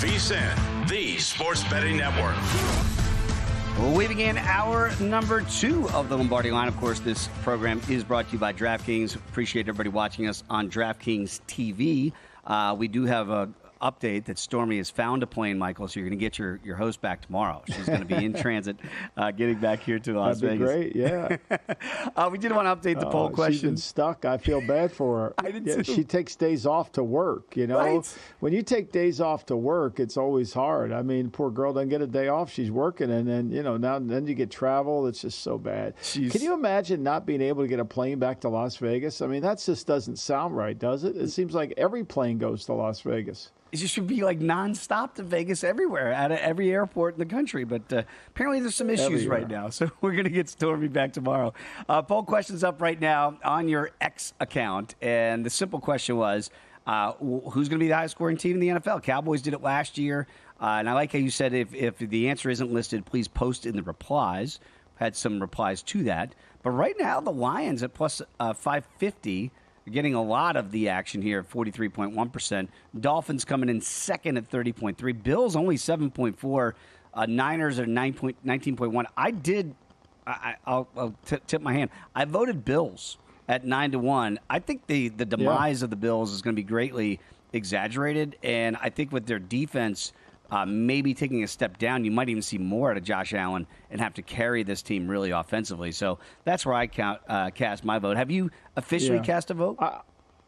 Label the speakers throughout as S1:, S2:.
S1: VSiN, the Sports Betting Network.
S2: We begin hour number 2 of the Lombardi Line. Of course, this program is brought to you by DraftKings. Appreciate everybody watching us on DraftKings TV. We do have an update that Stormy has found a plane, Michael, so you're going to get your host back tomorrow. She's going to be in transit getting back here to Las Vegas.
S3: That'd be great,
S2: yeah. We did want to update the poll question.
S3: She's been stuck. I feel bad for her.
S2: I did too.
S3: She takes days off to work, you know.
S2: Right. When
S3: you take days off to work, it's always hard. I mean, poor girl doesn't get a day off. She's working, and then, then you get travel. It's just so bad. Can you imagine not being able to get a plane back to Las Vegas? I mean, that just doesn't sound right, does it? It seems like every plane goes to Las Vegas.
S2: It just should be like nonstop to Vegas everywhere, at every airport in the country. But apparently there's some issues right now. So we're going to get Stormy back tomorrow. Poll question's up right now on your X account. And the simple question was, who's going to be the highest scoring team in the NFL? Cowboys did it last year. And I like how you said if the answer isn't listed, please post in the replies. Had some replies to that. But right now, the Lions at plus 550. You're getting a lot of the action here at 43.1%. Dolphins coming in second at 30.3%. Bills only 7.4%. Niners are 19.1%. I'll tip my hand. I voted Bills at 9-1. I think the demise of the Bills is going to be greatly exaggerated. And I think with their defense maybe taking a step down, you might even see more out of Josh Allen and have to carry this team really offensively. So that's where I cast my vote. Have you officially cast a vote?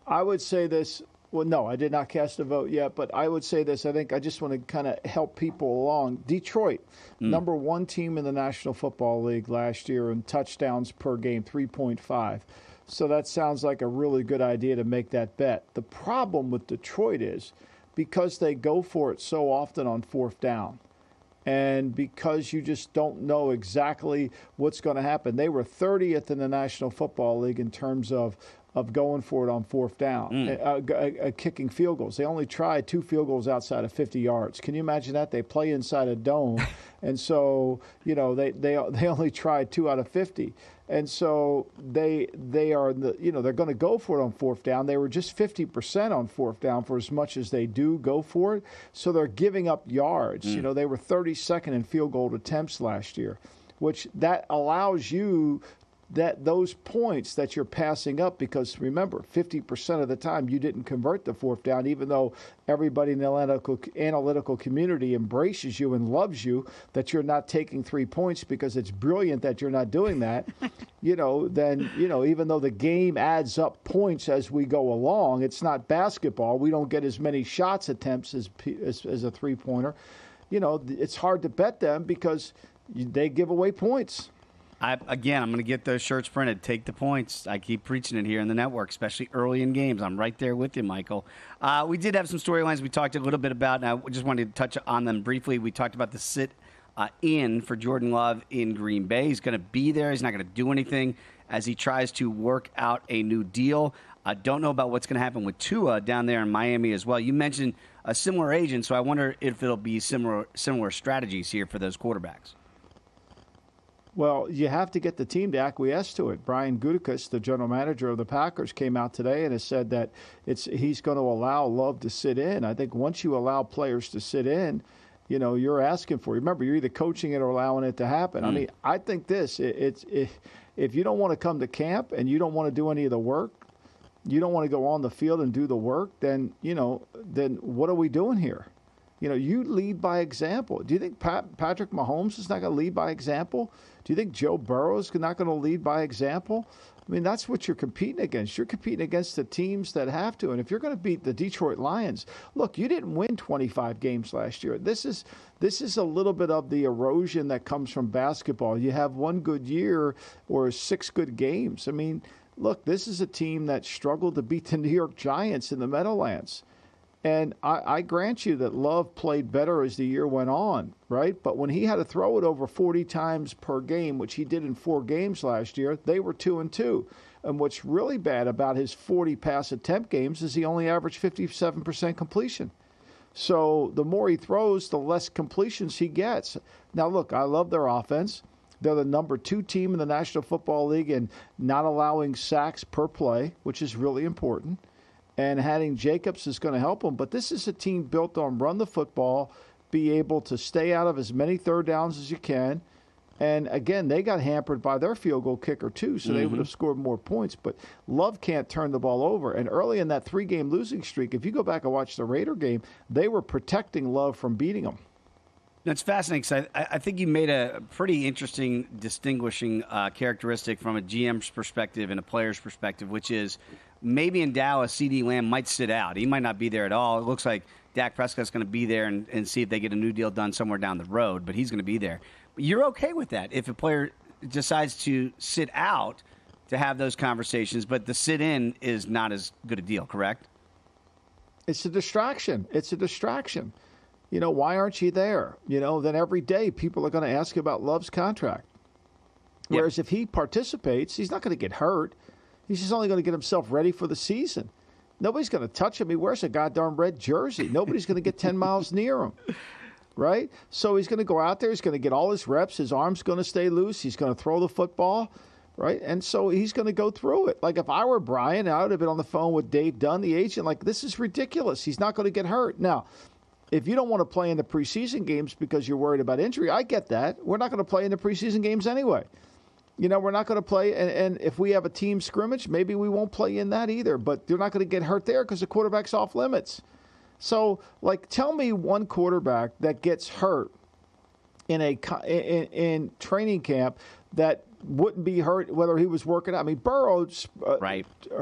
S3: I would say this. Well, no, I did not cast a vote yet, but I would say this. I think I just want to kind of help people along. Detroit, number 1 team in the National Football League last year in touchdowns per game, 3.5. So that sounds like a really good idea to make that bet. The problem with Detroit is because they go for it so often on 4th down, and because you just don't know exactly what's going to happen. They were 30th in the National Football League in terms of going for it on 4th down, kicking field goals. They only tried 2 field goals outside of 50 yards. Can you imagine that? They play inside a dome, and so they only tried 2 out of 50. And so they are they're going to go for it on 4th down. They were just 50% on 4th down for as much as they do go for it. So they're giving up yards. They were 32nd in field goal attempts last year, which that allows you those points that you're passing up, because remember, 50% of the time you didn't convert the 4th down, even though everybody in the analytical community embraces you and loves you that you're not taking 3 points because it's brilliant that you're not doing that. Then even though the game adds up points as we go along, it's not basketball. We don't get as many shots attempts as a 3-pointer. It's hard to bet them because they give away points.
S2: I'm going to get those shirts printed. Take the points. I keep preaching it here in the network, especially early in games. I'm right there with you, Michael. We did have some storylines we talked a little bit about, and I just wanted to touch on them briefly. We talked about the sit-in for Jordan Love in Green Bay. He's going to be there. He's not going to do anything as he tries to work out a new deal. I don't know about what's going to happen with Tua down there in Miami as well. You mentioned a similar agent, so I wonder if it'll be similar strategies here for those quarterbacks.
S3: Well, you have to get the team to acquiesce to it. Brian Gutekunst, the general manager of the Packers, came out today and has said that he's going to allow Love to sit in. I think once you allow players to sit in, you're asking for it. Remember, you're either coaching it or allowing it to happen. I mean, I think if you don't want to come to camp and you don't want to do any of the work, you don't want to go on the field and do the work, then what are we doing here? You lead by example. Do you think Patrick Mahomes is not going to lead by example? Do you think Joe Burrow is not going to lead by example? I mean, that's what you're competing against. You're competing against the teams that have to. And if you're going to beat the Detroit Lions, look, you didn't win 25 games last year. This is a little bit of the erosion that comes from basketball. You have one good year or 6 good games. I mean, look, this is a team that struggled to beat the New York Giants in the Meadowlands. And I grant you that Love played better as the year went on, right? But when he had to throw it over 40 times per game, which he did in 4 games last year, they were 2-2. And what's really bad about his 40 pass attempt games is he only averaged 57% completion. So the more he throws, the less completions he gets. Now, look, I love their offense. They're the number 2 team in the National Football League in not allowing sacks per play, which is really important. and having Jacobs is going to help them. But this is a team built on run the football, be able to stay out of as many third downs as you can. And, again, they got hampered by their field goal kicker, too, so they would have scored more points. But Love can't turn the ball over. And early in that 3-game losing streak, if you go back and watch the Raider game, they were protecting Love from beating them.
S2: That's fascinating because I think you made a pretty interesting distinguishing characteristic from a GM's perspective and a player's perspective, which is maybe in Dallas, CD Lamb might sit out. He might not be there at all. It looks like Dak Prescott's going to be there and see if they get a new deal done somewhere down the road, but he's going to be there. You're okay with that if a player decides to sit out to have those conversations, but the sit-in is not as good a deal, correct?
S3: It's a distraction. It's a distraction. You know, why aren't you there? You know, then every day people are going to ask about Love's contract. Whereas if he participates, he's not going to get hurt. He's just only going to get himself ready for the season. Nobody's going to touch him. He wears a goddamn red jersey. Nobody's going to get 10 miles near him. Right? So he's going to go out there. He's going to get all his reps. His arm's going to stay loose. He's going to throw the football. Right? And so he's going to go through it. Like if I were Brian, I would have been on the phone with Dave Dunn, the agent. Like, this is ridiculous. He's not going to get hurt. Now, if you don't want to play in the preseason games because you're worried about injury, I get that. We're not going to play in the preseason games anyway. You know, we're not going to play. And if we have a team scrimmage, maybe we won't play in that either. But you're not going to get hurt there because the quarterback's off limits. So, like, tell me one quarterback that gets hurt in training camp that wouldn't be hurt whether he was working out. I mean, Burrow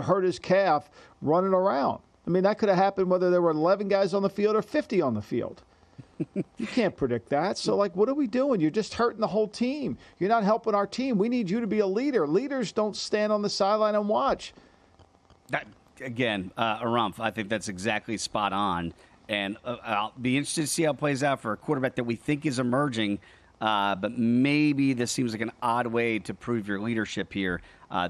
S3: hurt his calf running around. I mean, that could have happened whether there were 11 guys on the field or 50 on the field. You can't predict that. So, like, what are we doing? You're just hurting the whole team. You're not helping our team. We need you to be a leader. Leaders don't stand on the sideline and watch.
S2: Again, Arumph, I think that's exactly spot on. And I'll be interested to see how it plays out for a quarterback that we think is emerging. But maybe this seems like an odd way to prove your leadership here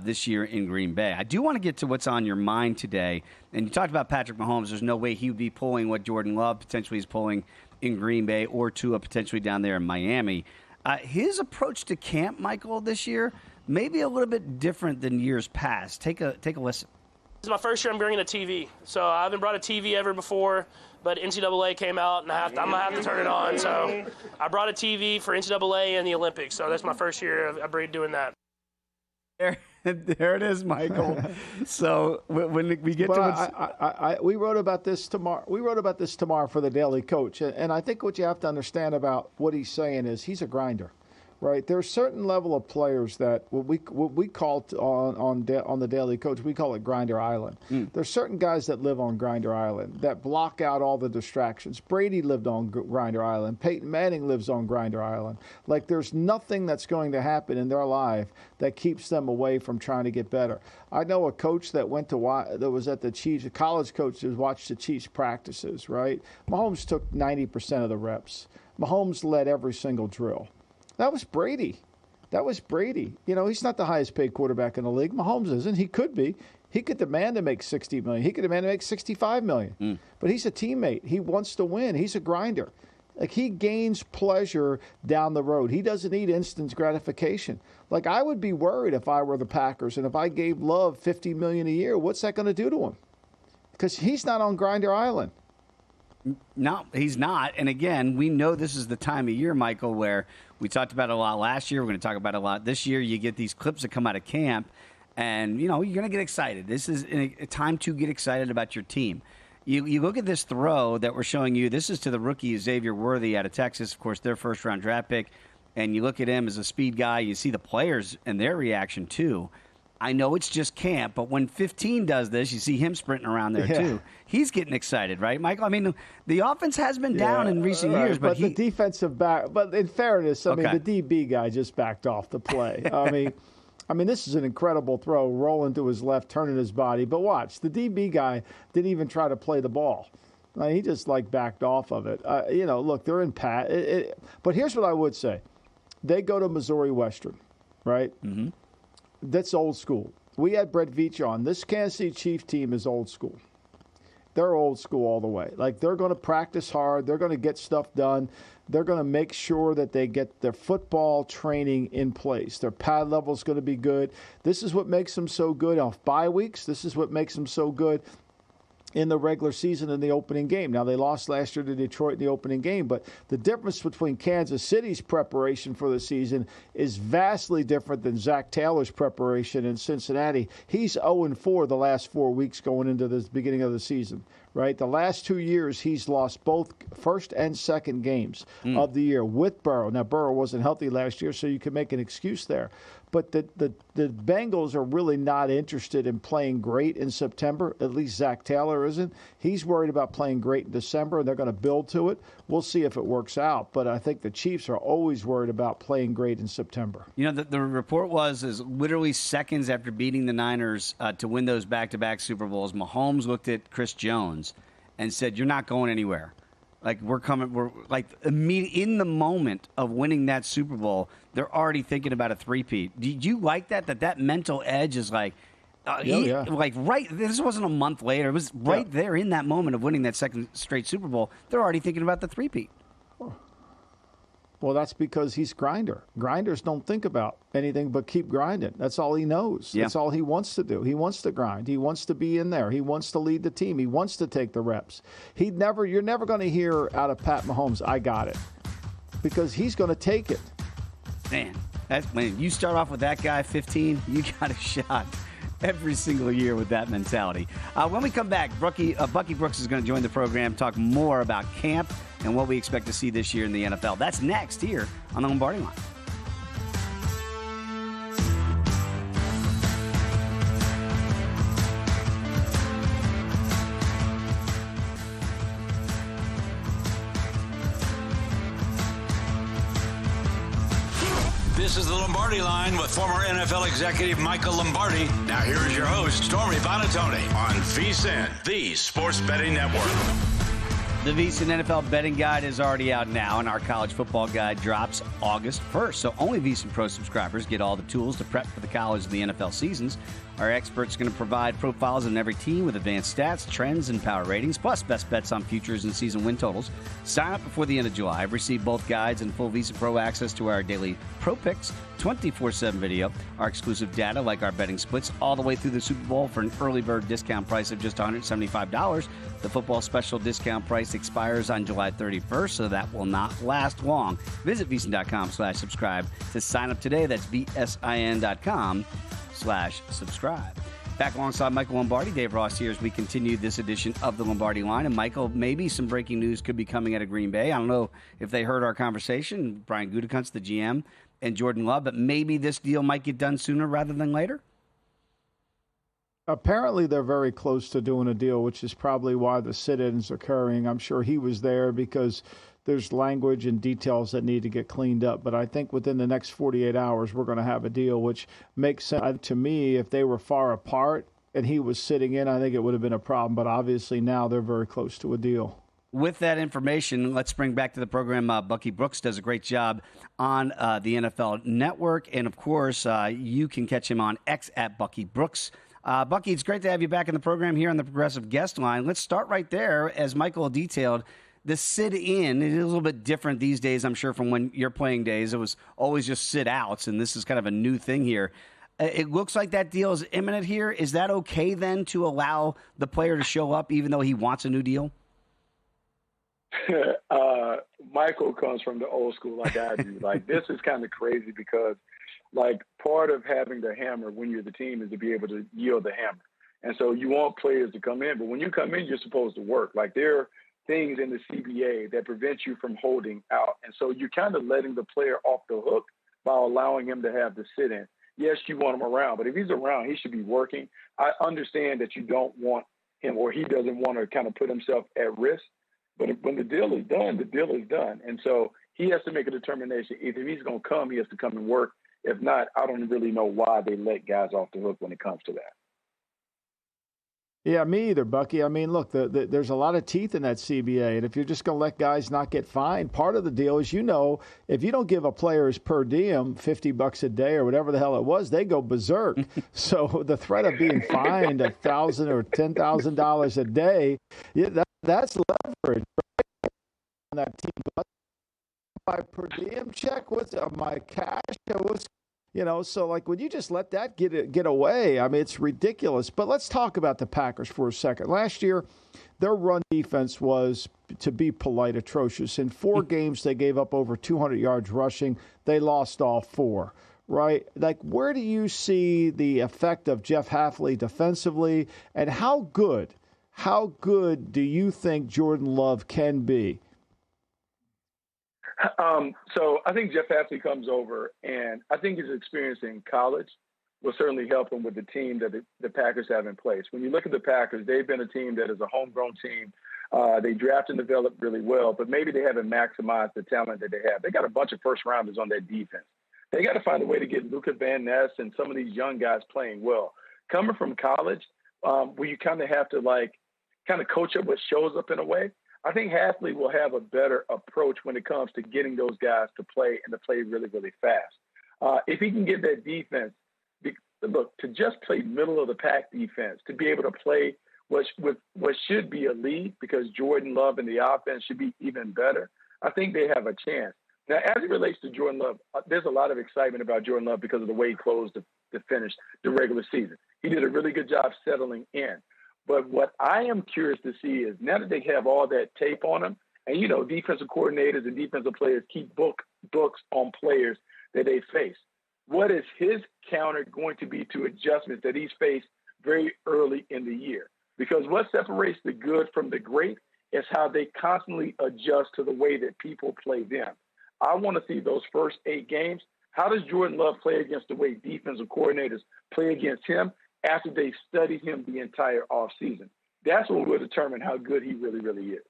S2: this year in Green Bay. I do want to get to what's on your mind today. And you talked about Patrick Mahomes. There's no way he would be pulling what Jordan Love potentially is pulling in Green Bay or Tua potentially down there in Miami. His approach to camp, Michael, this year may be a little bit different than years past. Take a listen.
S4: This is my first year I'm bringing a TV. So I haven't brought a TV ever before, but NCAA came out, and I'm going to have to turn it on. So I brought a TV for NCAA and the Olympics. So that's my first year of doing that.
S2: There it is, Michael. So when we get to
S3: we wrote about this tomorrow. We wrote about this tomorrow for the Daily Coach, and I think what you have to understand about what he's saying is he's a grinder, right? There's a certain level of players that what we call on the Daily Coach, we call it Grinder Island. There's certain guys that live on Grinder Island that block out all the distractions. Brady lived on Grinder Island. Peyton Manning lives on Grinder Island. Like, there's nothing that's going to happen in their life that keeps them away from trying to get better. I know a coach that was at the Chiefs, a college coach that watched the Chiefs practices, right? Mahomes took 90% of the reps. Mahomes led every single drill. That was Brady. You know, he's not the highest paid quarterback in the league. Mahomes isn't. He could be. He could demand to make $60 million. He could demand to make $65 million. But he's a teammate. He wants to win. He's a grinder. Like, he gains pleasure down the road. He doesn't need instant gratification. Like, I would be worried if I were the Packers and if I gave Love $50 million a year. What's that going to do to him? Because he's not on Grinder Island.
S2: No, he's not. And again, we know this is the time of year, Michael, where we talked about it a lot last year. We're going to talk about it a lot this year. You get these clips that come out of camp, and, you know, you're going to get excited. This is a time to get excited about your team. You look at this throw that we're showing you. This is to the rookie Xavier Worthy out of Texas, of course, their first-round draft pick. And you look at him as a speed guy. You see the players and their reaction, too. I know it's just camp, but when 15 does this, you see him sprinting around there, too. He's getting excited, right, Michael? I mean, the offense has been down in recent years. But
S3: the defensive back – but in fairness, I mean, the DB guy just backed off the play. I mean, this is an incredible throw, rolling to his left, turning his body. But watch, the DB guy didn't even try to play the ball. He just, backed off of it. You know, look, they're in pat. But here's what I would say. They go to Missouri Western, right? Mm-hmm. That's old school. We had Brett Veach on. This Kansas City Chiefs team is old school. They're old school all the way. Like, they're going to practice hard. They're going to get stuff done. They're going to make sure that they get their football training in place. Their pad level is going to be good. This is what makes them so good off bye weeks. This is what makes them so good in the regular season in the opening game. Now, they lost last year to Detroit in the opening game, but the difference between Kansas City's preparation for the season is vastly different than Zach Taylor's preparation in Cincinnati. He's 0-4 the last 4 weeks going into the beginning of the season, right? The last 2 years, he's lost both first and second games of the year with Burrow. Now, Burrow wasn't healthy last year, so you can make an excuse there. But the Bengals are really not interested in playing great in September. At least Zach Taylor isn't. He's worried about playing great in December, and they're going to build to it. We'll see if it works out. But I think the Chiefs are always worried about playing great in September.
S2: You know, the report is literally seconds after beating the Niners to win those back-to-back Super Bowls, Mahomes looked at Chris Jones and said, "You're not going anywhere." Like, we're like in the moment of winning that Super Bowl, they're already thinking about a three-peat. Did you like that mental edge is like, like right, this wasn't a month later. It was right there in that moment of winning that second straight Super Bowl. They're already thinking about the three-peat.
S3: Well, that's because he's grinder. Grinders don't think about anything but keep grinding. That's all he knows.
S2: Yeah.
S3: That's all he wants to do. He wants to grind. He wants to be in there. He wants to lead the team. He wants to take the reps. You're never going to hear out of Pat Mahomes, "I got it," because he's going to take it.
S2: Man, when you start off with that guy, 15, you got a shot every single year with that mentality. When we come back, Bucky Brooks is going to join the program, talk more about camp and what we expect to see this year in the NFL. That's next here on the Lombardi Line.
S1: This is the Lombardi Line with former NFL executive Michael Lombardi. Now here is your host, Stormy Bonatoni, on VSiN, the Sports Betting Network.
S2: The VSiN NFL Betting Guide is already out now, and our college football guide drops August 1st. So only VSiN Pro subscribers get all the tools to prep for the college and the NFL seasons. Our experts are going to provide profiles on every team with advanced stats, trends, and power ratings, plus best bets on futures and season win totals. Sign up before the end of July. Receive both guides and full VSiN Pro access to our daily Pro Picks, 24/7 video, our exclusive data like our betting splits, all the way through the Super Bowl for an early bird discount price of just $175. The football special discount price expires on July 31st, so that will not last long. Visit VSiN.com/subscribe to sign up today. That's VSIN.com/subscribe. Back alongside Michael Lombardi, Dave Ross here as we continue this edition of the Lombardi Line. And Michael, maybe some breaking news could be coming out of Green Bay. I don't know if they heard our conversation. Brian Gutekunst, the GM, and Jordan Love, but maybe this deal might get done sooner rather than later?
S3: Apparently, they're very close to doing a deal, which is probably why the sit-ins are occurring. I'm sure he was there because there's language and details that need to get cleaned up. But I think within the next 48 hours, we're going to have a deal, which makes sense to me. If they were far apart and he was sitting in, I think it would have been a problem. But obviously now they're very close to a deal.
S2: With that information, let's bring back to the program Bucky Brooks. Does a great job on the NFL Network. And, of course, you can catch him on X at Bucky Brooks. Bucky, it's great to have you back in the program here on the Progressive Guest Line. Let's start right there. As Michael detailed, the sit-in is a little bit different these days, I'm sure, from when you're playing days. It was always just sit-outs, and this is kind of a new thing here. It looks like that deal is imminent here. Is that okay, then, to allow the player to show up even though he wants a new deal?
S5: Michael comes from the old school like I do. Like, this is kind of crazy because, like, part of having the hammer when you're the team is to be able to yield the hammer. And so you want players to come in, but when you come in, you're supposed to work. Like, there are things in the CBA that prevent you from holding out. And so you're kind of letting the player off the hook by allowing him to have the sit-in. Yes, you want him around, but if he's around, he should be working. I understand that you don't want him, or he doesn't want to kind of put himself at risk. But when the deal is done, the deal is done. And so he has to make a determination. Either he's going to come, he has to come and work. If not, I don't really know why they let guys off the hook when it comes to that.
S3: Yeah, me either, Bucky. I mean, look, there's a lot of teeth in that CBA, and if you're just going to let guys not get fined, part of the deal is, if you don't give a player his per diem $50 a day or whatever the hell it was, they go berserk. So the threat of being fined $1,000 or $10,000 a day, that's leverage right? On that team. My per diem check, what's my cash? So like, would you just let that get away? I mean, it's ridiculous. But let's talk about the Packers for a second. Last year, their run defense was, to be polite, atrocious. In 4 games, they gave up over 200 yards rushing. They lost all 4, right? Like, where do you see the effect of Jeff Hafley defensively, and how good do you think Jordan Love can be?
S5: So I think Jeff Hafley comes over, and I think his experience in college will certainly help him with the team that the Packers have in place. When you look at the Packers, they've been a team that is a homegrown team. They draft and develop really well, but maybe they haven't maximized the talent that they have. They got a bunch of first-rounders on their defense. They got to find a way to get Luca Van Ness and some of these young guys playing well. Coming from college, where you kind of have to kind of coach up what shows up in a way, I think Hafley will have a better approach when it comes to getting those guys to play and to play really, really fast. If he can get that defense, to just play middle of the pack defense, to be able to play what should be a lead, because Jordan Love and the offense should be even better, I think they have a chance. Now, as it relates to Jordan Love, there's a lot of excitement about Jordan Love because of the way he closed to finish the regular season. He did a really good job settling in. But what I am curious to see is, now that they have all that tape on them, and, defensive coordinators and defensive players keep books on players that they face, what is his counter going to be to adjustments that he's faced very early in the year? Because what separates the good from the great is how they constantly adjust to the way that people play them. I want to see those first 8 games. How does Jordan Love play against the way defensive coordinators play against him after they've studied him the entire offseason? That's what will determine how good he really, really is.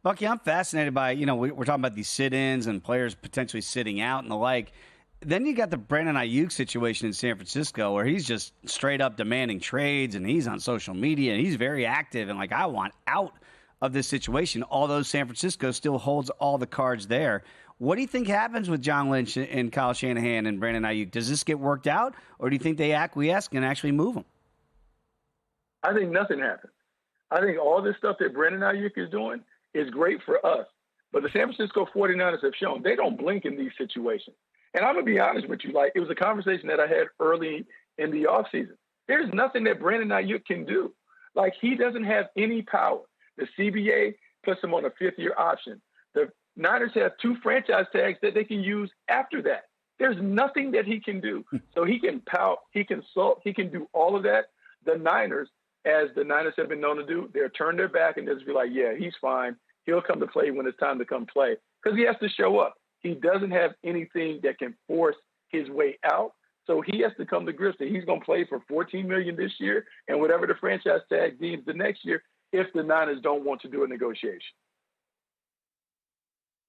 S2: Bucky, I'm fascinated by, we're talking about these sit-ins and players potentially sitting out and the like. Then you got the Brandon Ayuk situation in San Francisco, where he's just straight up demanding trades, and he's on social media, and he's very active, and I want out of this situation, although San Francisco still holds all the cards there. What do you think happens with John Lynch and Kyle Shanahan and Brandon Ayuk? Does this get worked out, or do you think they acquiesce and actually move him?
S5: I think nothing happens. I think all this stuff that Brandon Ayuk is doing is great for us, but the San Francisco 49ers have shown they don't blink in these situations. And I'm going to be honest with you, it was a conversation that I had early in the offseason. There's nothing that Brandon Ayuk can do. He doesn't have any power. The CBA puts him on a 5th-year option. The Niners have 2 franchise tags that they can use after that. There's nothing that he can do. So he can pout, he can sulk, he can do all of that. The Niners, as the Niners have been known to do, they'll turn their back and just be like, yeah, he's fine. He'll come to play when it's time to come play, because he has to show up. He doesn't have anything that can force his way out. So he has to come to grips that he's going to play for $14 million this year and whatever the franchise tag deems the next year, if the Niners don't want to do a negotiation.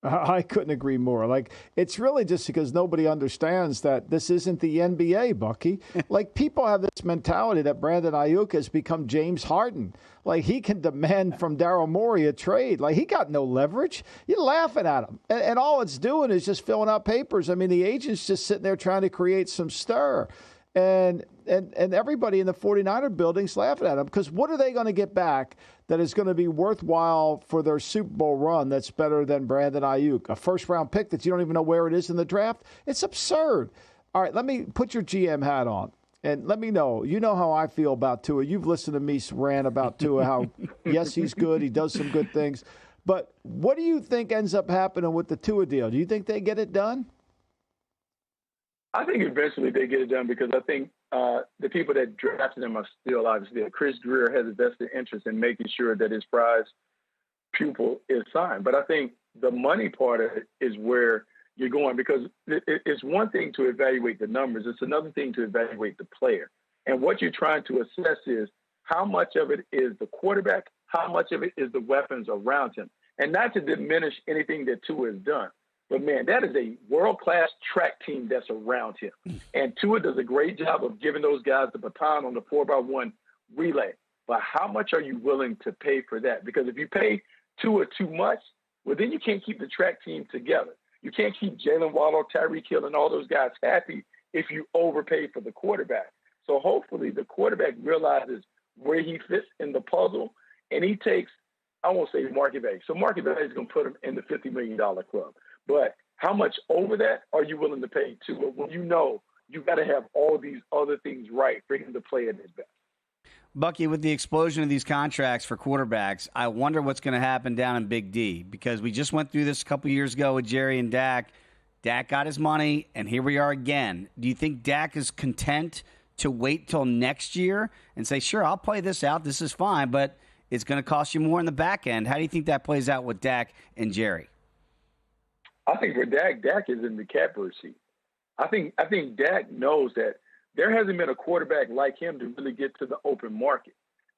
S3: I couldn't agree more. It's really just because nobody understands that this isn't the NBA, Bucky. People have this mentality that Brandon Ayuk has become James Harden. He can demand from Daryl Morey a trade. He got no leverage. You're laughing at him. And all it's doing is just filling out papers. I mean, the agent's just sitting there trying to create some stir. And everybody in the 49er building's laughing at him, because what are they going to get back that is going to be worthwhile for their Super Bowl run that's better than Brandon Ayuk? A first-round pick that you don't even know where it is in the draft? It's absurd. All right, let me put your GM hat on, and let me know. You know how I feel about Tua. You've listened to me rant about Tua, how, yes, he's good. He does some good things. But what do you think ends up happening with the Tua deal? Do you think they get it done?
S5: I think eventually they get it done, because I think the people that drafted him are still obviously. Chris Greer has a vested interest in making sure that his prize pupil is signed. But I think the money part of it is where you're going, because it's one thing to evaluate the numbers. It's another thing to evaluate the player. And what you're trying to assess is how much of it is the quarterback, how much of it is the weapons around him. And not to diminish anything that Tua has done. But, man, that is a world-class track team that's around him. And Tua does a great job of giving ththose guys the baton on the 4x1 relay. But how much are you willing to pay for that? Because if you pay Tua too much, well, then you can't keep the track team together. You can't keep Jalen Waddle, Tyreek Hill, and all those guys happy if you overpay for the quarterback. So hopefully the quarterback realizes where he fits in the puzzle, and he takes, I won't say market value. So market value is going to put him in the $50 million club. But how much over that are you willing to pay to when you know you got to have all these other things right for him to play at his best.
S2: Bucky, with the explosion of these contracts for quarterbacks, I wonder what's going to happen down in Big D, because we just went through this a couple years ago with Jerry and Dak. Dak got his money, and here we are again. Do you think Dak is content to wait till next year and say, sure, I'll play this out, this is fine, but it's going to cost you more in the back end? How do you think that plays out with Dak and Jerry?
S5: I think for Dak is in the catbird seat. I think Dak knows that there hasn't been a quarterback like him to really get to the open market.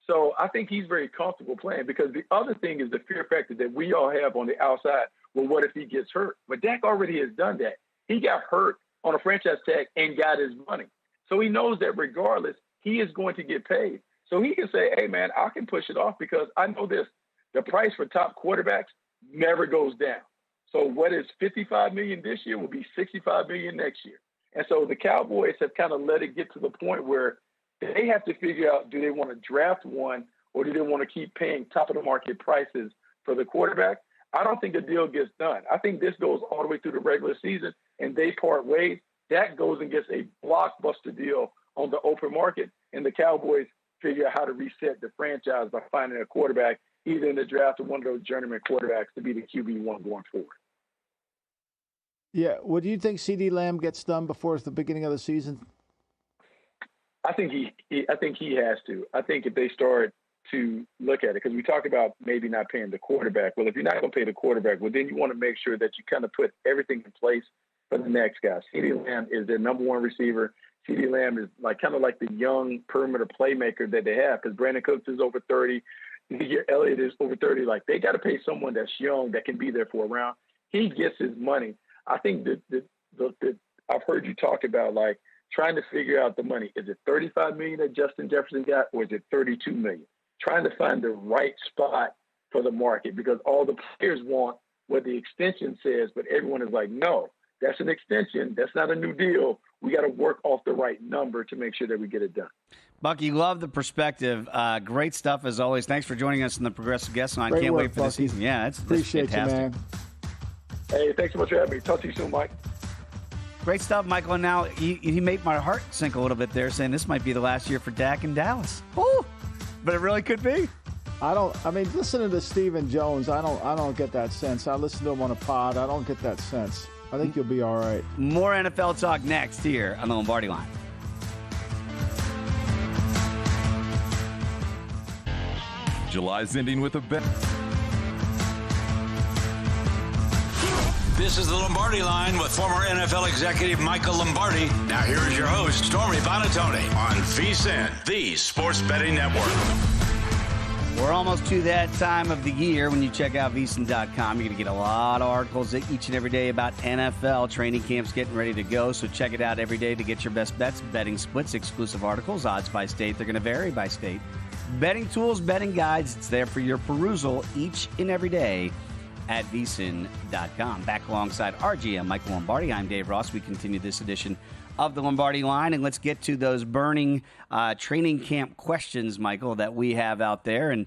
S5: So I think he's very comfortable playing, because the other thing is the fear factor that we all have on the outside. Well, what if he gets hurt? But Dak already has done that. He got hurt on a franchise tag and got his money. So he knows that regardless, he is going to get paid. So he can say, hey, man, I can push it off because I know this. The price for top quarterbacks never goes down. So what is $55 million this year will be $65 million next year. And so the Cowboys have kind of let it get to the point where they have to figure out, do they want to draft one or do they want to keep paying top-of-the-market prices for the quarterback? I don't think the deal gets done. I think this goes all the way through the regular season and they part ways. Dak goes and gets a blockbuster deal on the open market, and the Cowboys figure out how to reset the franchise by finding a quarterback, either in the draft or one of those journeyman quarterbacks to be the QB1 going forward.
S3: Yeah. What do you think CeeDee Lamb gets done before the beginning of the season?
S5: I think he has to. I think if they start to look at it, because we talked about maybe not paying the quarterback. Well, if you're not going to pay the quarterback, well, then you want to make sure that you kind of put everything in place for the next guy. CeeDee Lamb is their number one receiver. CeeDee Lamb is kind of like the young perimeter playmaker that they have, because Brandon Cooks is over 30. Elliott is over 30. Like, they got to pay someone that's young that can be there for a round. He gets his money. I think that I've heard you talk about, like, trying to figure out the money. Is it $35 million that Justin Jefferson got, or is it $32 million? Trying to find the right spot for the market, because all the players want what the extension says, but everyone is like, no, that's an extension. That's not a new deal. We got to work off the right number to make sure that we get it done.
S2: Bucky, love the perspective. Great stuff as always. Thanks for joining us in the Progressive Guest Line.
S3: Great
S2: Can't
S3: work,
S2: wait for
S3: Bucky.
S2: the season. Yeah, it's
S3: Appreciate
S2: fantastic.
S3: you, man.
S5: Hey, thanks so much for having me. Talk to you soon, Mike.
S2: Great stuff, Michael. And now he made my heart sink a little bit there, saying this might be the last year for Dak in Dallas. Ooh, but it really could be.
S3: Listening to Stephen Jones, I don't get that sense. I listen to him on a pod. I don't get that sense. I think you'll be all right.
S2: More NFL talk next here on the Lombardi Line.
S6: July's ending with a bet.
S1: This is the Lombardi Line with former NFL executive Michael Lombardi. Now here is your host, Stormy Bonatoni, on VSiN, the Sports Betting Network.
S2: We're almost to that time of the year when you check out VSiN.com. You're going to get a lot of articles each and every day about NFL. Training camps getting ready to go, so check it out every day to get your best bets, betting splits, exclusive articles, odds by state. They're going to vary by state. Betting tools, betting guides. It's there for your perusal each and every day at VSiN.com. Back alongside our GM, Michael Lombardi. I'm Dave Ross. We continue this edition of the Lombardi Line, and let's get to those burning training camp questions, Michael, that we have out there. And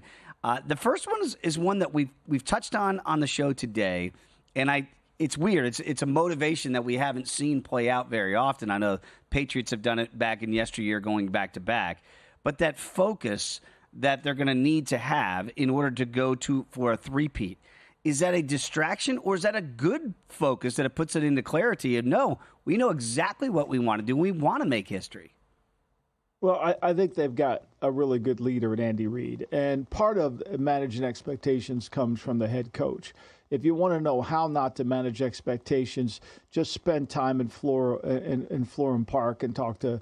S2: the first one is one that we've touched on the show today, and it's weird. It's a motivation that we haven't seen play out very often. I know Patriots have done it back in yesteryear, going back to back, but that focus that they're going to need to have in order to go for a three-peat. Is that a distraction, or is that a good focus that it puts it into clarity? And no, we know exactly what we want to do. We want to make history.
S3: Well, I think they've got a really good leader in Andy Reid. And part of managing expectations comes from the head coach. If you want to know how not to manage expectations, just spend time in Florham Park and talk to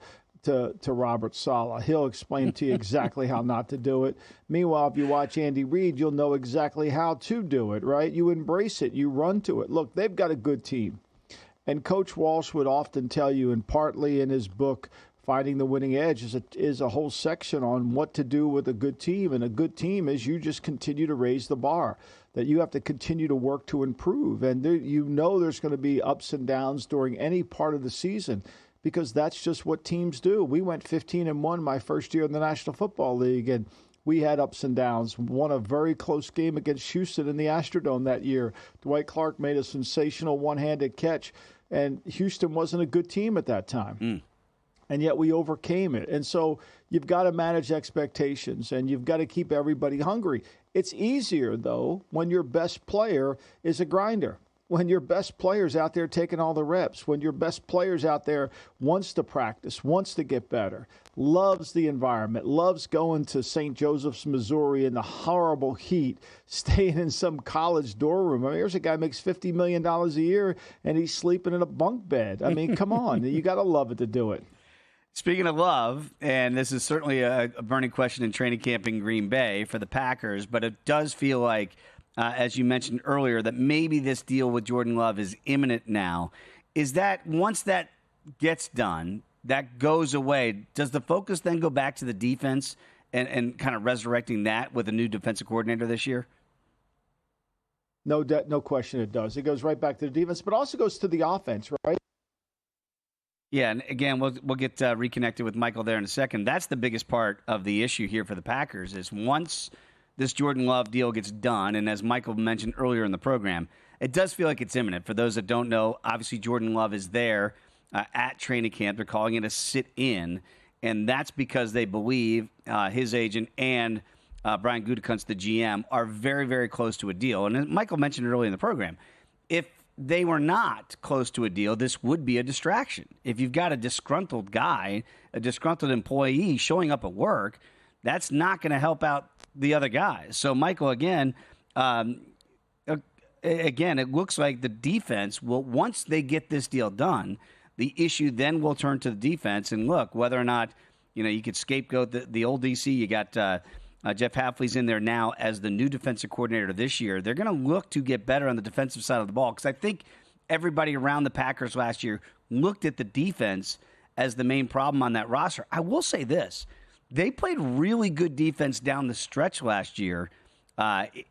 S3: Robert Saleh. He'll explain to you exactly how not to do it. Meanwhile, if you watch Andy Reid, you'll know exactly how to do it, right? You embrace it. You run to it. Look, they've got a good team. And Coach Walsh would often tell you, and partly in his book, Finding the Winning Edge, is a whole section on what to do with a good team. And a good team is you just continue to raise the bar, that you have to continue to work to improve. And there's going to be ups and downs during any part of the season, because that's just what teams do. We went 15-1 my first year in the National Football League, and we had ups and downs. Won a very close game against Houston in the Astrodome that year. Dwight Clark made a sensational one-handed catch, and Houston wasn't a good team at that time. and yet we overcame it. And so you've got to manage expectations, and you've got to keep everybody hungry. It's easier, though, when your best player is a grinder, when your best player's out there taking all the reps, when your best player's out there wants to practice, wants to get better, loves the environment, loves going to St. Joseph's, Missouri in the horrible heat, staying in some college dorm room. I mean, here's a guy who makes $50 million a year, and he's sleeping in a bunk bed. I mean, come on. You got to love it to do it.
S2: Speaking of love, and this is certainly a burning question in training camp in Green Bay for the Packers, but it does feel like, as you mentioned earlier, that maybe this deal with Jordan Love is imminent now. Is that once that gets done, that goes away, does the focus then go back to the defense and kind of resurrecting that with a new defensive coordinator this year?
S3: No question it does. It goes right back to the defense, but also goes to the offense, right?
S2: Yeah, and again, we'll get reconnected with Michael there in a second. That's the biggest part of the issue here for the Packers is once this Jordan Love deal gets done, and as Michael mentioned earlier in the program, it does feel like it's imminent. For those that don't know, obviously Jordan Love is there at training camp. They're calling it a sit-in, and that's because they believe his agent and Brian Gutekunst, the GM, are very, very close to a deal. And as Michael mentioned earlier in the program, if they were not close to a deal, this would be a distraction. If you've got a disgruntled guy, a disgruntled employee showing up at work, that's not going to help out the other guys. So, Michael, again, it looks like the defense will, once they get this deal done, the issue then will turn to the defense. And look, whether or not, you could scapegoat the old DC, you got Jeff Hafley's in there now as the new defensive coordinator this year. They're going to look to get better on the defensive side of the ball because I think everybody around the Packers last year looked at the defense as the main problem on that roster. I will say this. They played really good defense down the stretch last year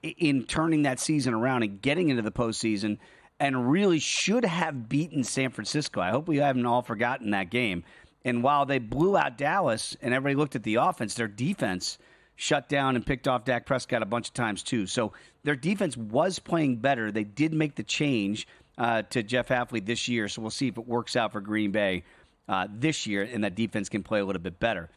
S2: in turning that season around and getting into the postseason and really should have beaten San Francisco. I hope we haven't all forgotten that game. And while they blew out Dallas and everybody looked at the offense, their defense shut down and picked off Dak Prescott a bunch of times too. So their defense was playing better. They did make the change to Jeff Hafley this year, so we'll see if it works out for Green Bay this year and that defense can play a little bit better.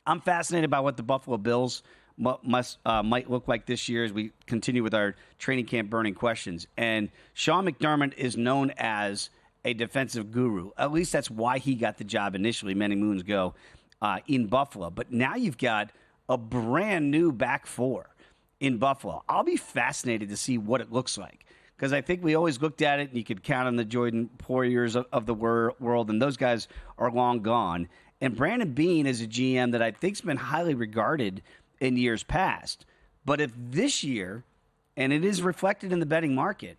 S2: I'm fascinated by what the Buffalo Bills might look like this year as we continue with our training camp burning questions. And Sean McDermott is known as a defensive guru. At least that's why he got the job initially many moons ago in Buffalo. But now you've got a brand new back four in Buffalo. I'll be fascinated to see what it looks like because I think we always looked at it and you could count on the Jordan Poyers of the world, and those guys are long gone. And Brandon Beane is a GM that I think's been highly regarded in years past. But if this year, and it is reflected in the betting market,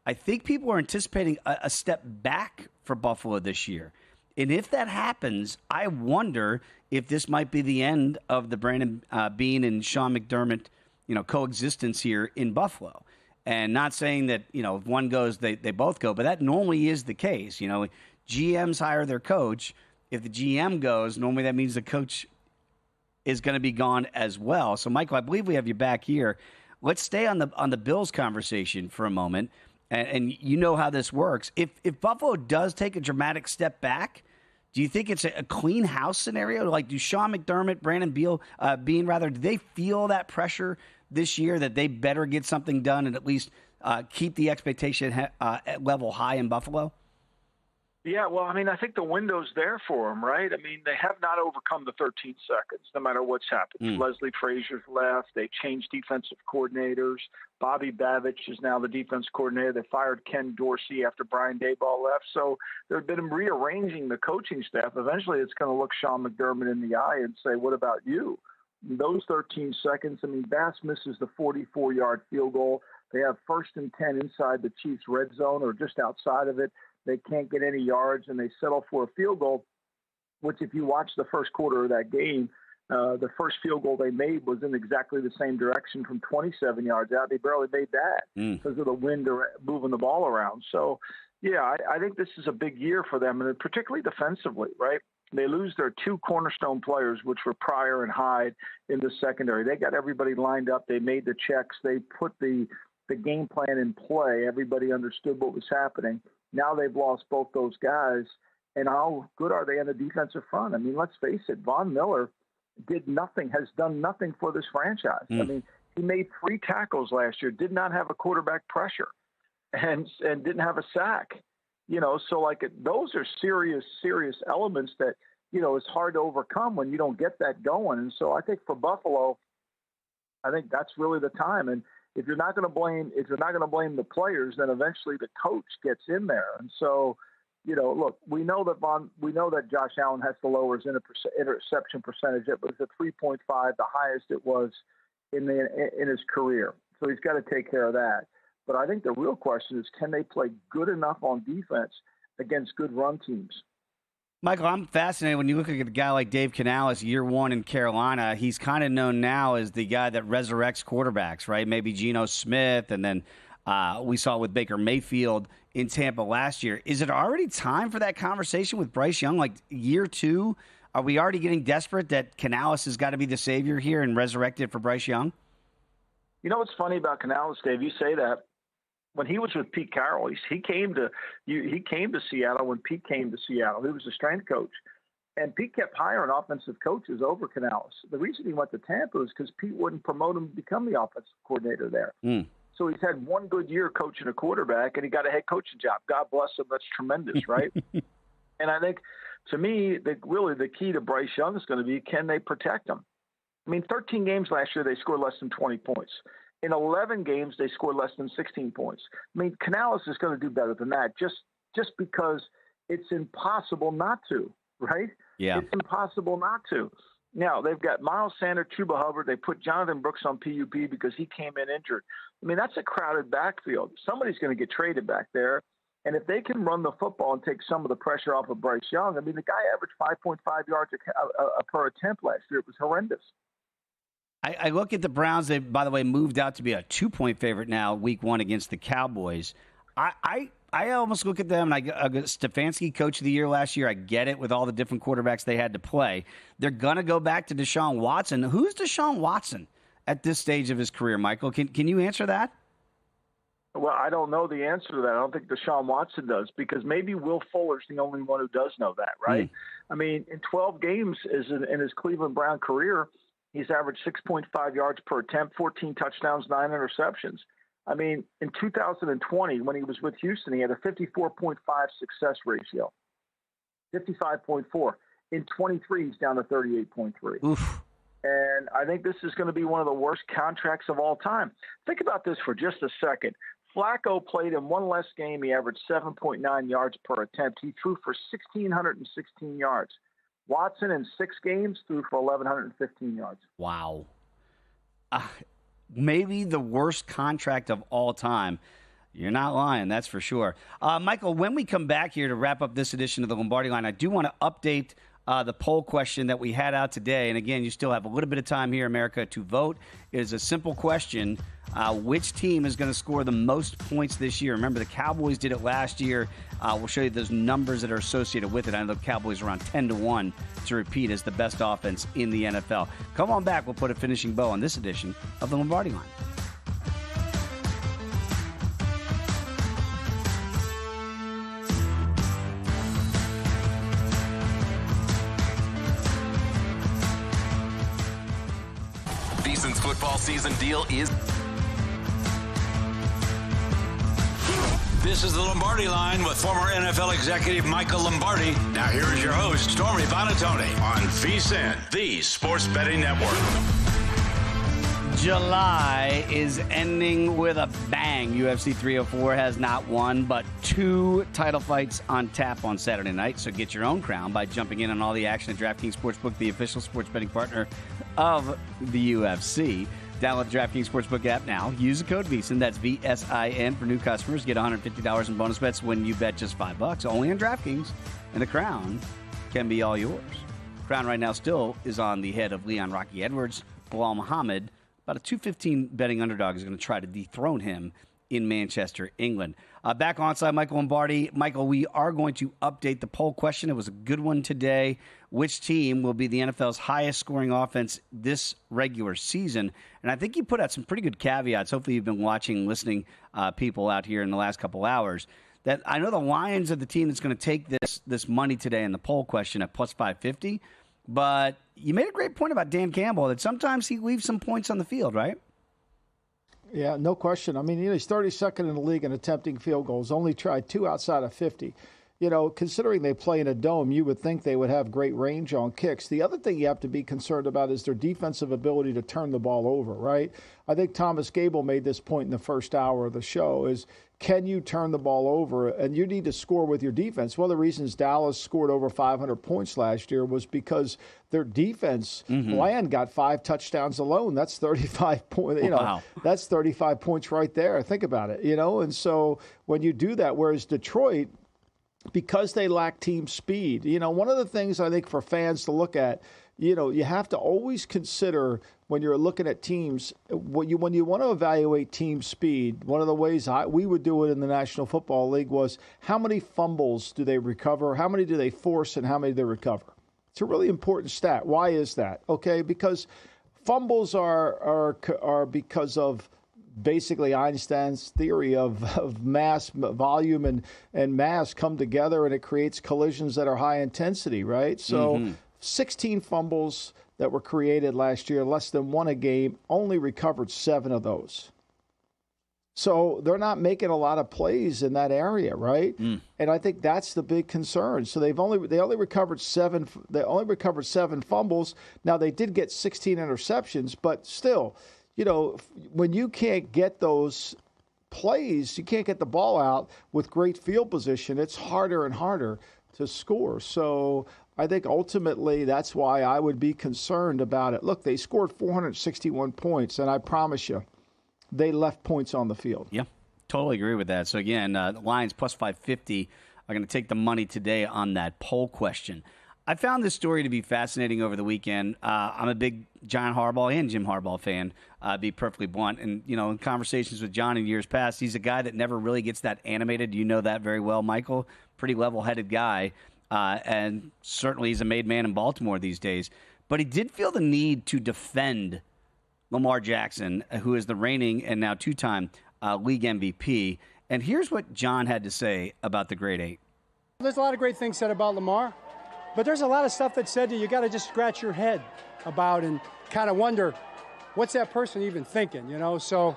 S2: I think people are anticipating a step back for Buffalo this year. And if that happens, I wonder if this might be the end of the Brandon Beane and Sean McDermott, coexistence here in Buffalo. And not saying that, if one goes, they both go, but that normally is the case. GMs hire their coach. If the GM goes, normally that means the coach is going to be gone as well. So, Michael, I believe we have you back here. Let's stay on the Bills conversation for a moment. And you know how this works. If Buffalo does take a dramatic step back, do you think it's a clean house scenario? Like, do Sean McDermott, Brandon Beane, do they feel that pressure this year that they better get something done and at least keep the expectation level high in Buffalo?
S7: Yeah, well, I think the window's there for them, right? They have not overcome the 13 seconds, no matter what's happened. Leslie Frazier's left. They changed defensive coordinators. Bobby Babich is now the defense coordinator. They fired Ken Dorsey after Brian Daboll left. So they've been rearranging the coaching staff. Eventually, it's going to look Sean McDermott in the eye and say, what about you? Those 13 seconds, Bass misses the 44-yard field goal. They have 1st and 10 inside the Chiefs' red zone or just outside of it. They can't get any yards, and they settle for a field goal, which if you watch the first quarter of that game, the first field goal they made was in exactly the same direction from 27 yards out. They barely made that because of the wind moving the ball around. So, yeah, I think this is a big year for them, and particularly defensively, right? They lose their 2 cornerstone players, which were Pryor and Hyde, in the secondary. They got everybody lined up. They made the checks. They put the game plan in play. Everybody understood what was happening. Now they've lost both those guys, and how good are they on the defensive front? I mean, let's face it, Von Miller has done nothing for this franchise. I mean, he made 3 tackles last year, did not have a quarterback pressure, and didn't have a sack. So like those are serious elements that, it's hard to overcome when you don't get that going. And so I think for Buffalo, I think that's really the time. And if you're not going to blame the players, then eventually the coach gets in there. And so, look, we know that Josh Allen has to lower his interception percentage. It was at 3.5, the highest it was in his career. So he's got to take care of that. But I think the real question is, can they play good enough on defense against good run teams?
S2: Michael, I'm fascinated when you look at a guy like Dave Canales, year 1 in Carolina. He's kind of known now as the guy that resurrects quarterbacks, right? Maybe Geno Smith, and then we saw it with Baker Mayfield in Tampa last year. Is it already time for that conversation with Bryce Young? Like year 2, are we already getting desperate that Canales has got to be the savior here and resurrected for Bryce Young?
S7: You know what's funny about Canales, Dave? You say that. When he was with Pete Carroll, he came to Seattle when Pete came to Seattle. He was a strength coach. And Pete kept hiring offensive coaches over Canales. The reason he went to Tampa is because Pete wouldn't promote him to become the offensive coordinator there. So he's had one good year coaching a quarterback, and he got a head coaching job. God bless him. That's tremendous, right? And I think, to me, really the key to Bryce Young is going to be, can they protect him? I mean, 13 games last year, they scored less than 20 points. In 11 games, they scored less than 16 points. I mean, Canales is going to do better than that just because it's impossible not to, right?
S2: Yeah.
S7: It's impossible not to. Now, they've got Miles Sanders, Chuba Hubbard. They put Jonathan Brooks on PUP because he came in injured. I mean, that's a crowded backfield. Somebody's going to get traded back there. And if they can run the football and take some of the pressure off of Bryce Young, I mean, the guy averaged 5.5 yards per attempt last year. It was horrendous.
S2: I look at the Browns. They, by the way, moved out to be a 2-point favorite now, week 1 against the Cowboys. I almost look at them, and I got Stefanski, coach of the year last year. I get it with all the different quarterbacks they had to play. They're going to go back to Deshaun Watson. Who's Deshaun Watson at this stage of his career, Michael? Can you answer that?
S7: Well, I don't know the answer to that. I don't think Deshaun Watson does, because maybe Will Fuller's the only one who does know that, right? I mean, in 12 games in his Cleveland Brown career, he's averaged 6.5 yards per attempt, 14 touchdowns, 9 interceptions. I mean, in 2020, when he was with Houston, he had a 54.5 success ratio, 55.4. In 23, he's down to 38.3.
S2: Oof.
S7: And I think this is going to be one of the worst contracts of all time. Think about this for just a second. Flacco played in one less game. He averaged 7.9 yards per attempt. He threw for 1,616 yards. Watson in 6 games threw for 1,115 yards.
S2: Wow. Maybe the worst contract of all time. You're not lying, that's for sure. Michael, when we come back here to wrap up this edition of the Lombardi Line, I do want to update the poll question that we had out today. And again, you still have a little bit of time here, America, to vote. It is a simple question. Which team is going to score the most points this year? Remember, the Cowboys did it last year. We'll show you those numbers that are associated with it. I know the Cowboys are around 10-1 to repeat as the best offense in the NFL. Come on back. We'll put a finishing bow on this edition of the Lombardi Line.
S6: VSiN's football season deal is...
S1: This is the Lombardi Line with former NFL executive Michael Lombardi. Now here is your host, Stormy Buonantony, on VSiN, the Sports Betting Network.
S2: July is ending with a bang. UFC 304 has not one, but 2 title fights on tap on Saturday night. So get your own crown by jumping in on all the action at DraftKings Sportsbook, the official sports betting partner of the UFC. Download the DraftKings Sportsbook app now. Use the code VSiN, that's VSIN, for new customers. Get $150 in bonus bets when you bet just $5. Only on DraftKings, and the crown can be all yours. Crown right now still is on the head of Leon Rocky Edwards. Bilal Muhammad, about a 215 betting underdog, is going to try to dethrone him in Manchester, England. Back onside, Michael Lombardi. Michael, we are going to update the poll question. It was a good one today. Which team will be the NFL's highest scoring offense this regular season? And I think you put out some pretty good caveats. Hopefully you've been watching, listening, people out here in the last couple hours. that I know the Lions are the team that's going to take this money today in the poll question at plus 550. But you made a great point about Dan Campbell that sometimes he leaves some points on the field, right?
S3: Yeah, no question. I mean, he's 32nd in the league in attempting field goals, only tried 2 outside of 50. Considering they play in a dome, you would think they would have great range on kicks. The other thing you have to be concerned about is their defensive ability to turn the ball over, right? I think Thomas Gable made this point in the first hour of the show is, can you turn the ball over? And you need to score with your defense. One of the reasons Dallas scored over 500 points last year was because their defense, Bland got 5 touchdowns alone. That's 35 points.
S2: Wow.
S3: That's 35 points right there. Think about it, And so when you do that, whereas Detroit, because they lack team speed, one of the things I think for fans to look at, you have to always consider when you're looking at teams, when you want to evaluate team speed, one of the ways we would do it in the National Football League was how many fumbles do they recover, how many do they force, and how many do they recover. It's a really important stat. Why is that? Okay, because fumbles are because of basically Einstein's theory of mass, volume, and mass come together, and it creates collisions that are high intensity, right? So 16 fumbles that were created last year, less than 1 a game, only recovered 7 of those. So they're not making a lot of plays in that area, right? And I think that's the big concern. So they only recovered 7. They only recovered 7 fumbles. Now they did get 16 interceptions, but still, when you can't get those plays, you can't get the ball out with great field position, it's harder and harder to score. So I think ultimately that's why I would be concerned about it. Look, they scored 461 points, and I promise you, they left points on the field.
S2: Yeah, totally agree with that. So again, the Lions plus 550 are going to take the money today on that poll question. I found this story to be fascinating over the weekend. I'm a big John Harbaugh and Jim Harbaugh fan, be perfectly blunt. And, in conversations with John in years past, he's a guy that never really gets that animated. You know that very well, Michael. Pretty level-headed guy. And certainly he's a made man in Baltimore these days. But he did feel the need to defend Lamar Jackson, who is the reigning and now 2-time league MVP. And here's what John had to say about the grade 8.
S8: There's a lot of great things said about Lamar. But there's a lot of stuff that said that you got to just scratch your head about and kind of wonder, what's that person even thinking, So,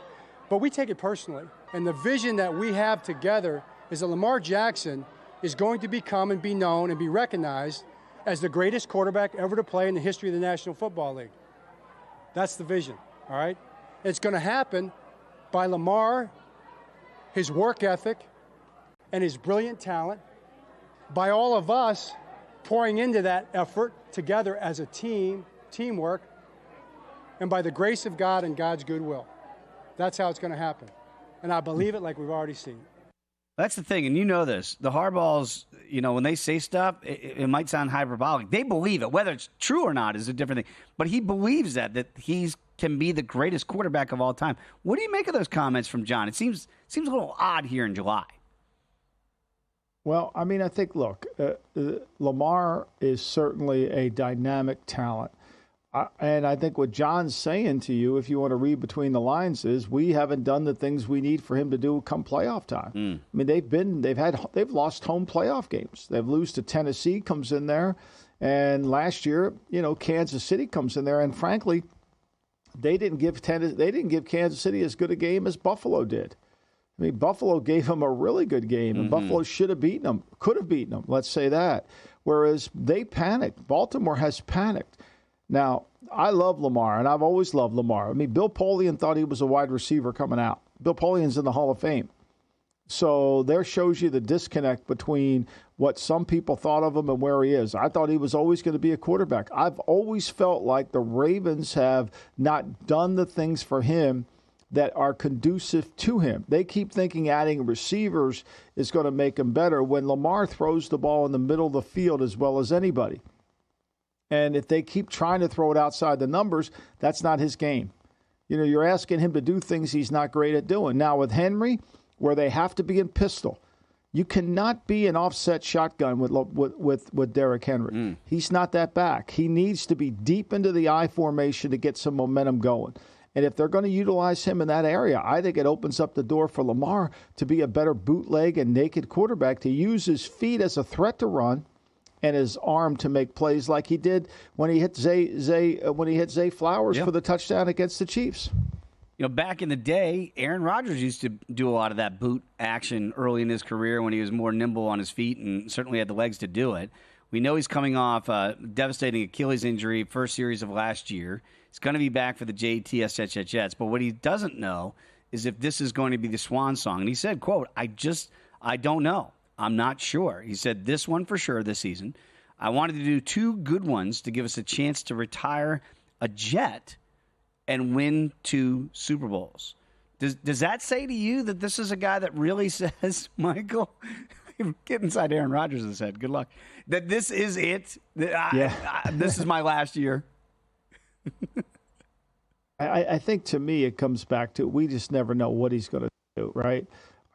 S8: but we take it personally. And the vision that we have together is that Lamar Jackson is going to become and be known and be recognized as the greatest quarterback ever to play in the history of the National Football League. That's the vision, all right? It's going to happen by Lamar, his work ethic, and his brilliant talent, by all of us pouring into that effort together as a teamwork, and by the grace of God and God's goodwill. That's how it's going to happen. And I believe it like we've already seen it.
S2: That's the thing, and you know this. The Harbaughs, when they say stuff, it might sound hyperbolic. They believe it. Whether it's true or not is a different thing. But he believes that he can be the greatest quarterback of all time. What do you make of those comments from John? It seems a little odd here in July.
S3: Well, I mean, I think, look, Lamar is certainly a dynamic talent. And I think what John's saying to you, if you want to read between the lines, is we haven't done the things we need for him to do come playoff time. I mean, they've lost home playoff games. They've lost to Tennessee, comes in there, and last year, Kansas City comes in there, and frankly, they didn't give Kansas City as good a game as Buffalo did. I mean, Buffalo gave them a really good game, and Buffalo should have beaten them, could have beaten them, let's say that. Whereas they panicked. Baltimore has panicked. Now, I love Lamar, and I've always loved Lamar. I mean, Bill Polian thought he was a wide receiver coming out. Bill Polian's in the Hall of Fame. So there shows you the disconnect between what some people thought of him and where he is. I thought he was always going to be a quarterback. I've always felt like the Ravens have not done the things for him that are conducive to him. They keep thinking adding receivers is going to make him better when Lamar throws the ball in the middle of the field as well as anybody. And if they keep trying to throw it outside the numbers, that's not his game. You're asking him to do things he's not great at doing. Now with Henry, where they have to be in pistol, you cannot be an offset shotgun with Derrick Henry. He's not that back. He needs to be deep into the I formation to get some momentum going. And if they're going to utilize him in that area, I think it opens up the door for Lamar to be a better bootleg and naked quarterback, to use his feet as a threat to run and his arm to make plays like he did when he hit Zay Flowers for the touchdown against the Chiefs.
S2: You know, back in the day, Aaron Rodgers used to do a lot of that boot action early in his career when he was more nimble on his feet and certainly had the legs to do it. We know he's coming off a devastating Achilles injury, first series of last year. He's going to be back for the Jets. But what he doesn't know is if this is going to be the swan song. And he said, quote, I don't know. I'm not sure. He said this one for sure this season. I wanted to do 2 good ones to give us a chance to retire a Jet and win 2 Super Bowls. Does that say to you that this is a guy that really says, Michael, get inside Aaron Rodgers' head, good luck, that this is it? This is my last year?
S3: I think to me it comes back to we just never know what he's going to do, right?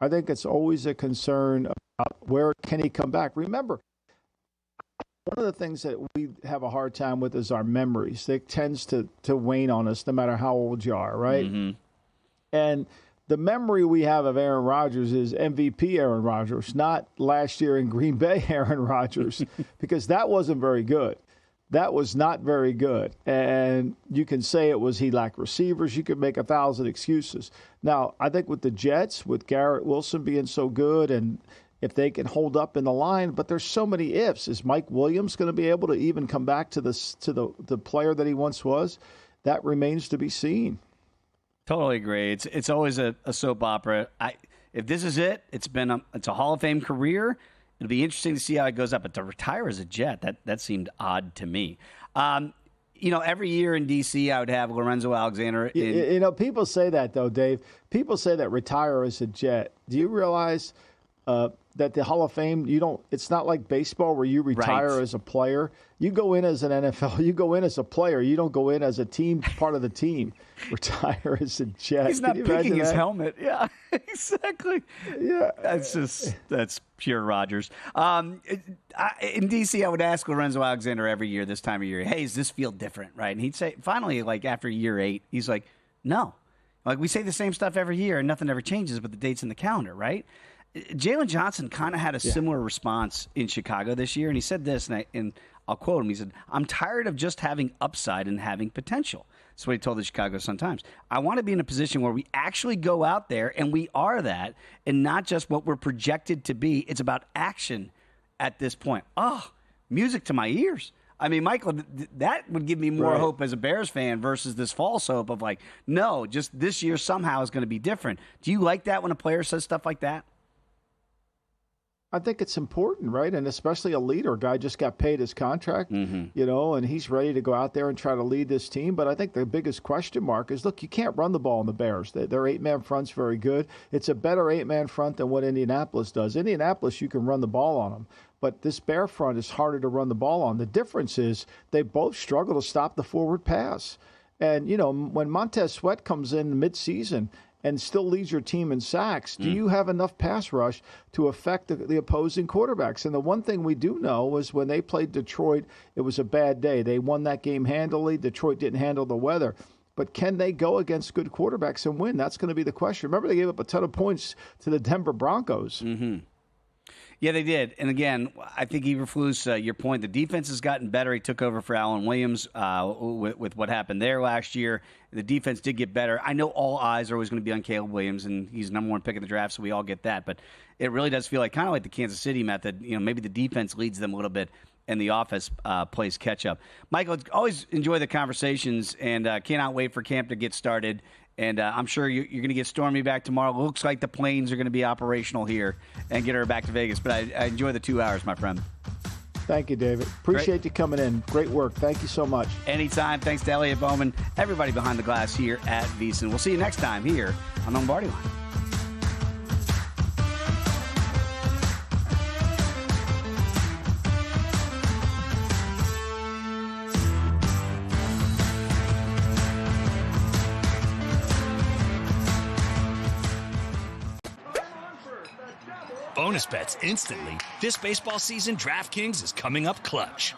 S3: I think it's always a concern about where can he come back. Remember, one of the things that we have a hard time with is our memories. It tends to wane on us no matter how old you are, right? Mm-hmm. And the memory we have of Aaron Rodgers is MVP Aaron Rodgers, not last year in Green Bay Aaron Rodgers, because that wasn't very good. That was not very good. And you can say it was he lacked receivers. You could make 1,000 excuses. Now, I think with the Jets, with Garrett Wilson being so good, and if they can hold up in the line, but there's so many ifs. Is Mike Williams going to be able to even come back to the player that he once was? That remains to be seen.
S2: Totally agree. It's always a soap opera. If this is it, it's a Hall of Fame career. It'll be interesting to see how it goes up. But to retire as a Jet, that seemed odd to me. Every year in D.C., I would have Lorenzo Alexander.
S3: People say that, though, Dave. People say that retire as a Jet. Do you realize that the Hall of Fame, it's not like baseball where you retire as a player. You go in as an NFL. You go in as a player. You don't go in as a team, part of the team. Retire as a Jet.
S2: He's not picking his helmet. Yeah, exactly. Yeah. That's pure Rodgers. In D.C., I would ask Lorenzo Alexander every year, this time of year, hey, does this feel different, right? And he'd say, finally, like after year 8, he's like, no. Like we say the same stuff every year and nothing ever changes but the dates in the calendar, right? Jalen Johnson kind of had a similar response in Chicago this year, and he said this, and I'll quote him. He said, I'm tired of just having upside and having potential. That's what he told the Chicago Sun-Times. I want to be in a position where we actually go out there, and we are that, and not just what we're projected to be. It's about action at this point. Oh, music to my ears. I mean, Michael, that would give me more hope as a Bears fan versus this false hope of like, no, just this year somehow is going to be different. Do you like that when a player says stuff like that?
S3: I think it's important, right? And especially a leader. A guy just got paid his contract, and he's ready to go out there and try to lead this team. But I think the biggest question mark is, look, you can't run the ball in the Bears. Their 8-man front's very good. It's a better 8-man front than what Indianapolis does. Indianapolis, you can run the ball on them. But this Bear front is harder to run the ball on. The difference is they both struggle to stop the forward pass. And, when Montez Sweat comes in midseason and still leads your team in sacks, do you have enough pass rush to affect the opposing quarterbacks? And the one thing we do know was when they played Detroit, it was a bad day. They won that game handily. Detroit didn't handle the weather. But can they go against good quarterbacks and win? That's going to be the question. Remember, they gave up a ton of points to the Denver Broncos.
S2: Mm-hmm. Yeah, they did. And again, I think Eberflus, your point, the defense has gotten better. He took over for Alan Williams with what happened there last year. The defense did get better. I know all eyes are always going to be on Caleb Williams, and he's the number 1 pick in the draft, so we all get that. But it really does feel like kind of like the Kansas City method. Maybe the defense leads them a little bit, and the offense plays catch-up. Michael, always enjoy the conversations, and cannot wait for camp to get started. And I'm sure you're going to get Stormy back tomorrow. Looks like the planes are going to be operational here and get her back to Vegas. But I enjoy the 2 hours, my friend.
S3: Thank you, David. Appreciate you coming in. Great work. Thank you so much.
S2: Anytime. Thanks to Elliot Bowman, everybody behind the glass here at VSiN. We'll see you next time here on the Lombardi Line.
S9: Bonus bets instantly. This baseball season, DraftKings is coming up clutch.